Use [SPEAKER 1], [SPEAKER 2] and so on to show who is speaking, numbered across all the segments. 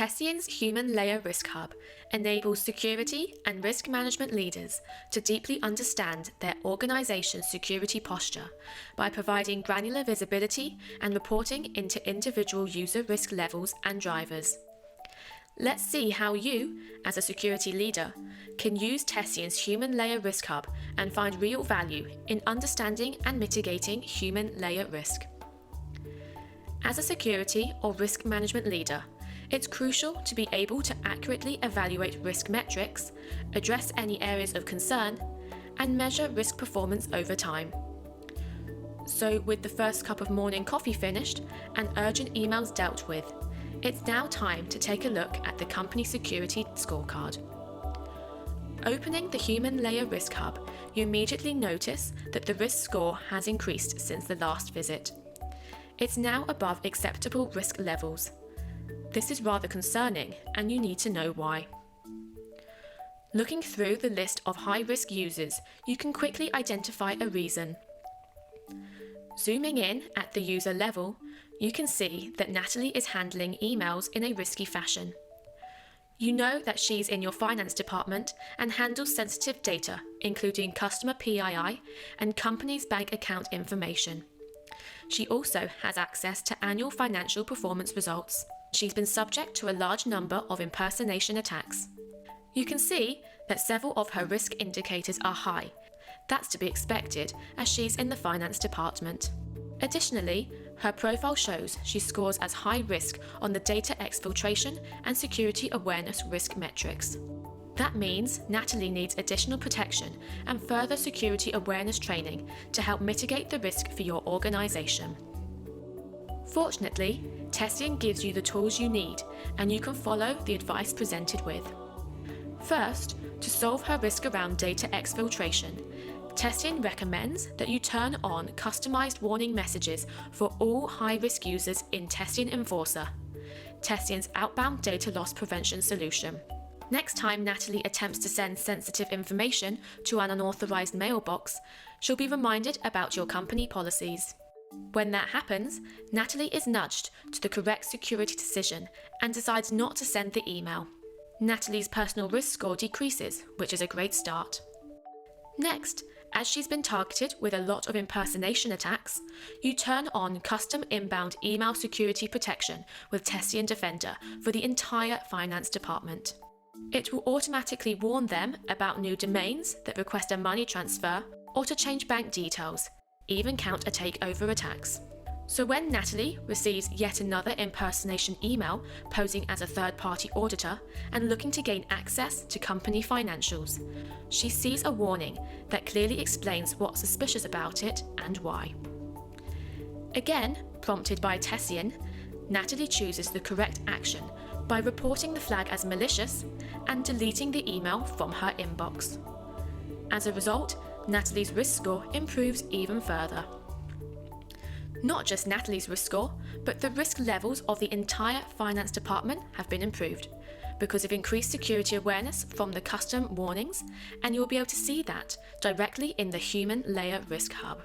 [SPEAKER 1] Tessian's Human Layer Risk Hub enables security and risk management leaders to deeply understand their organization's security posture by providing granular visibility and reporting into individual user risk levels and drivers. Let's see how you, as a security leader, can use Tessian's Human Layer Risk Hub and find real value in understanding and mitigating human layer risk. As a security or risk management leader, it's crucial to be able to accurately evaluate risk metrics, address any areas of concern, and measure risk performance over time. So, with the first cup of morning coffee finished and urgent emails dealt with, it's now time to take a look at the company security scorecard. Opening the Human Layer Risk Hub, you immediately notice that the risk score has increased since the last visit. It's now above acceptable risk levels. This is rather concerning, and you need to know why. Looking through the list of high-risk users, you can quickly identify a reason. Zooming in at the user level, you can see that Natalie is handling emails in a risky fashion. You know that she's in your finance department and handles sensitive data, including customer PII and company's bank account information. She also has access to annual financial performance results. She's been subject to a large number of impersonation attacks. You can see that several of her risk indicators are high. That's to be expected, as she's in the finance department. Additionally, her profile shows she scores as high risk on the data exfiltration and security awareness risk metrics. That means Natalie needs additional protection and further security awareness training to help mitigate the risk for your organization. Fortunately, Tessian gives you the tools you need, and you can follow the advice presented with. First, to solve her risk around data exfiltration, Tessian recommends that you turn on customized warning messages for all high-risk users in Tessian Enforcer, Tessian's outbound data loss prevention solution. Next time Natalie attempts to send sensitive information to an unauthorized mailbox, she'll be reminded about your company policies. When that happens, Natalie is nudged to the correct security decision and decides not to send the email. Natalie's personal risk score decreases, which is a great start. Next, as she's been targeted with a lot of impersonation attacks, you turn on custom inbound email security protection with Tessian Defender for the entire finance department. It will automatically warn them about new domains that request a money transfer or to change bank details, even counter takeover attacks. So when Natalie receives yet another impersonation email posing as a third-party auditor and looking to gain access to company financials, she sees a warning that clearly explains what's suspicious about it and why. Again, prompted by Tessian, Natalie chooses the correct action by reporting the flag as malicious and deleting the email from her inbox. As a result, Natalie's risk score improves even further. Not just Natalie's risk score, but the risk levels of the entire finance department have been improved because of increased security awareness from the custom warnings, and you'll be able to see that directly in the Human Layer Risk Hub.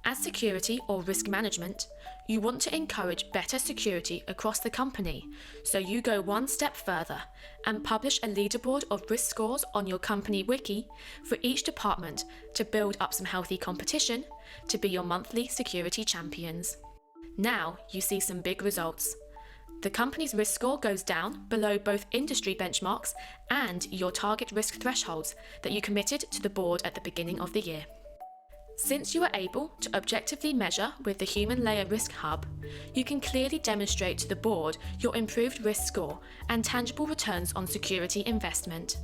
[SPEAKER 1] As security or risk management, you want to encourage better security across the company, so you go one step further and publish a leaderboard of risk scores on your company wiki for each department to build up some healthy competition to be your monthly security champions. Now you see some big results. The company's risk score goes down below both industry benchmarks and your target risk thresholds that you committed to the board at the beginning of the year. Since you are able to objectively measure with the Human Layer Risk Hub, you can clearly demonstrate to the board your improved risk score and tangible returns on security investment.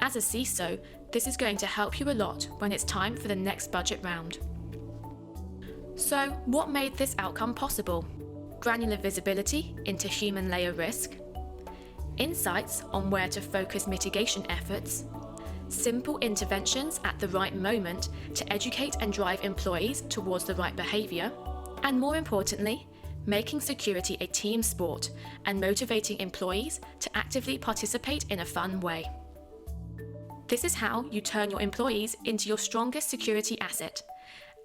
[SPEAKER 1] As a CISO, this is going to help you a lot when it's time for the next budget round. So, what made this outcome possible? Granular visibility into human layer risk, insights on where to focus mitigation efforts, simple interventions at the right moment to educate and drive employees towards the right behaviour, and more importantly, making security a team sport and motivating employees to actively participate in a fun way. This is how you turn your employees into your strongest security asset,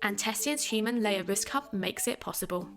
[SPEAKER 1] and Tessian's Human Layer Risk Hub makes it possible.